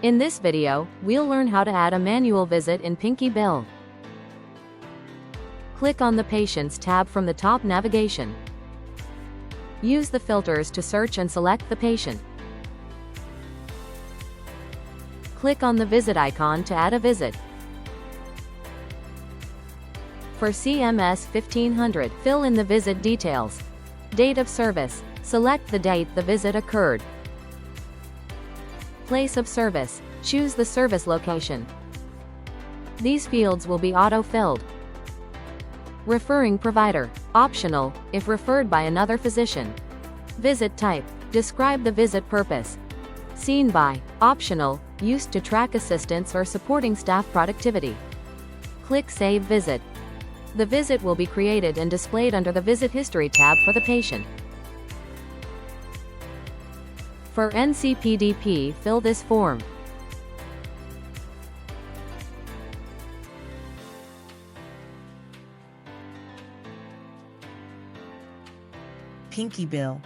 In this video, we'll learn how to add a manual visit in PinkyBill. Click on the Patients tab from the top navigation. Use the filters to search and select the patient. Click on the visit icon to add a visit. For CMS 1500, fill in the visit details. Date of service. Select the date the visit occurred. Place of service. Choose the service location. These fields will be auto-filled. Referring provider. Optional, if referred by another physician. Visit type. Describe the visit purpose. Seen by. Optional, used to track assistance or supporting staff productivity. Click Save Visit. The visit will be created and displayed under the Visit History tab for the patient. For NCPDP, fill this form. PinkyBill